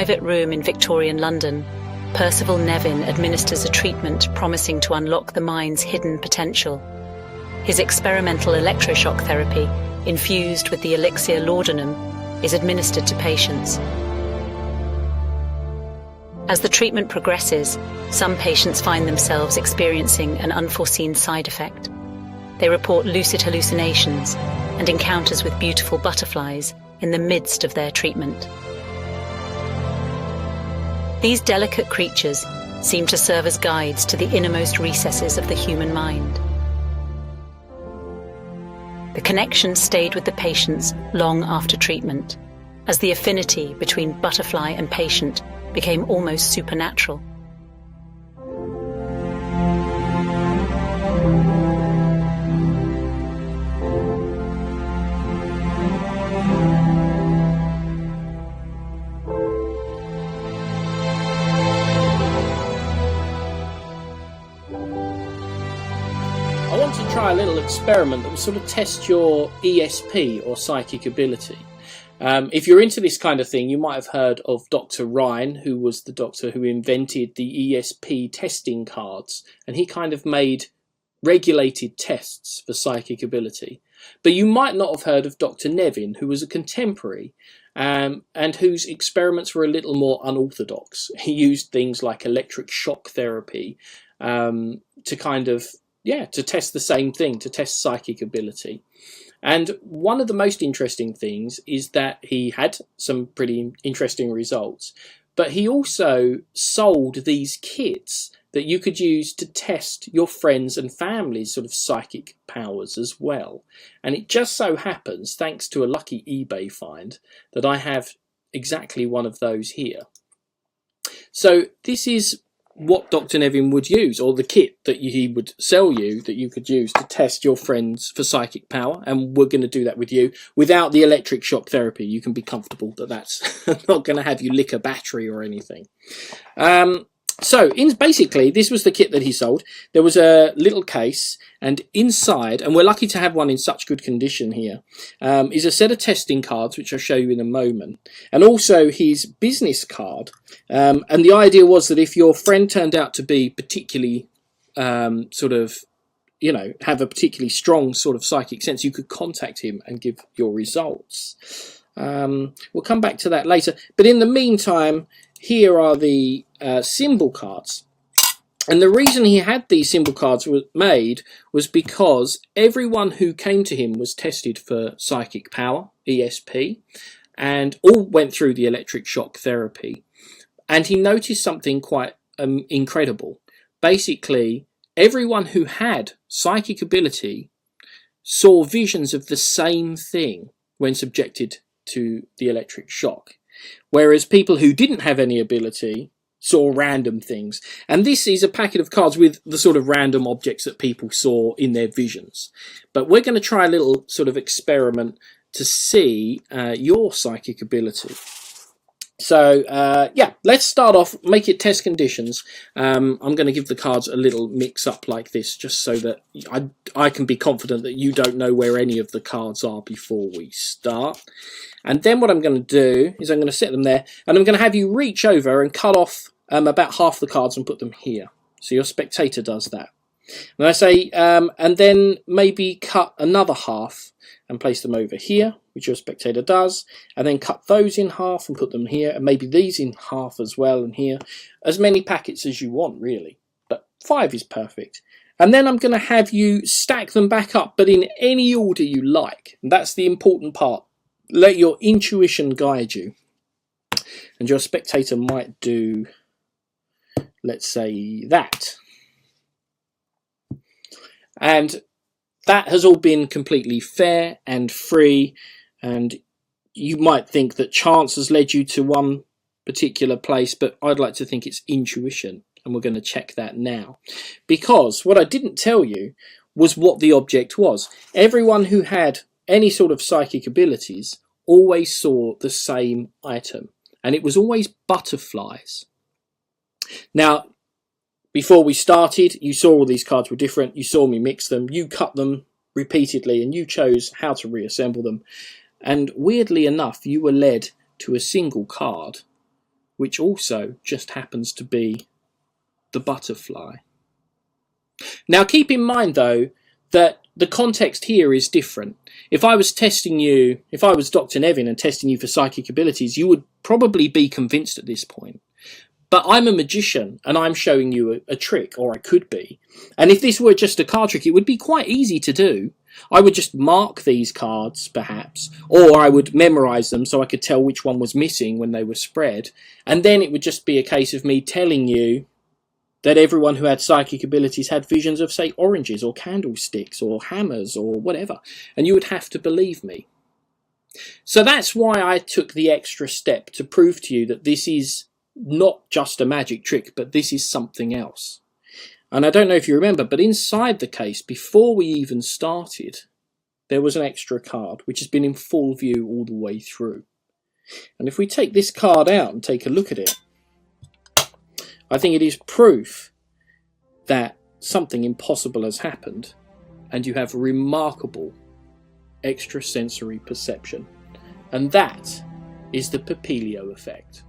private room in Victorian London, Percival Nevin administers a treatment promising to unlock the mind's hidden potential. His experimental electroshock therapy, infused with the elixir laudanum, is administered to patients. As the treatment progresses, some patients find themselves experiencing an unforeseen side effect. They report lucid hallucinations and encounters with beautiful butterflies in the midst of their treatment. These delicate creatures seem to serve as guides to the innermost recesses of the human mind. The connection stayed with the patients long after treatment, as the affinity between butterfly and patient became almost supernatural. I want to try a little experiment that will sort of test your ESP or psychic ability. If you're into this kind of thing, you might have heard of Dr. Ryan, who was the doctor who invented the ESP testing cards, and he kind of made regulated tests for psychic ability. But you might not have heard of Dr. Nevin, who was a contemporary, and whose experiments were a little more unorthodox. He used things like electric shock therapy to kind of, to test the same thing, to test psychic ability. And one of the most interesting things is that he had some pretty interesting results, but he also sold these kits that you could use to test your friends and family's sort of psychic powers as well. And it just so happens, thanks to a lucky eBay find, that I have exactly one of those here. So this is what Dr. Nevin would use, or the kit that he would sell you that you could use to test your friends for psychic power, and we're going to do that with you without the electric shock therapy. You can be comfortable that that's not going to have you lick a battery or anything. So basically, this was the kit that he sold. There was a little case, and inside, and we're lucky to have one in such good condition here, is a set of testing cards, which I'll show you in a moment, and also his business card. And the idea was that if your friend turned out to be particularly have a particularly strong sort of psychic sense, you could contact him and give your results. We'll come back to that later. But in the meantime, here are the symbol cards. And the reason he had these symbol cards made was because everyone who came to him was tested for psychic power, ESP, and all went through the electric shock therapy. And he noticed something quite incredible. Basically, everyone who had psychic ability saw visions of the same thing when subjected to the electric shock. Whereas people who didn't have any ability saw random things. And this is a packet of cards with the sort of random objects that people saw in their visions. But we're going to try a little sort of experiment to see your psychic ability. So, let's start off, make it test conditions. I'm going to give the cards a little mix up like this, just so that I can be confident that you don't know where any of the cards are before we start. And then what I'm going to do is I'm going to set them there, and I'm going to have you reach over and cut off about half the cards and put them here. So your spectator does that. And I say, and then maybe cut another half and place them over here, which your spectator does, and then cut those in half and put them here, and maybe these in half as well, and here. As many packets as you want, really, but 5 is perfect. And then I'm going to have you stack them back up, but in any order you like. And that's the important part. Let your intuition guide you. And your spectator might do, let's say, that. And that has all been completely fair and free, and you might think that chance has led you to one particular place, but I'd like to think it's intuition, and we're going to check that now. Because what I didn't tell you was what the object was. Everyone who had any sort of psychic abilities always saw the same item, and it was always butterflies. Now, before we started, you saw all these cards were different. You saw me mix them. You cut them repeatedly, and you chose how to reassemble them. And weirdly enough, you were led to a single card, which also just happens to be the butterfly. Now keep in mind though that the context here is different. If I was Dr. Nevin and testing you for psychic abilities, you would probably be convinced at this point. But I'm a magician and I'm showing you a trick, or I could be. And if this were just a card trick, it would be quite easy to do. I would just mark these cards, perhaps, or I would memorize them so I could tell which one was missing when they were spread. And then it would just be a case of me telling you that everyone who had psychic abilities had visions of, say, oranges or candlesticks or hammers or whatever. And you would have to believe me. So that's why I took the extra step to prove to you that this is not just a magic trick, but this is something else. And I don't know if you remember, but inside the case, before we even started, there was an extra card, which has been in full view all the way through. And if we take this card out and take a look at it, I think it is proof that something impossible has happened and you have remarkable extrasensory perception. And that is the Papilio effect.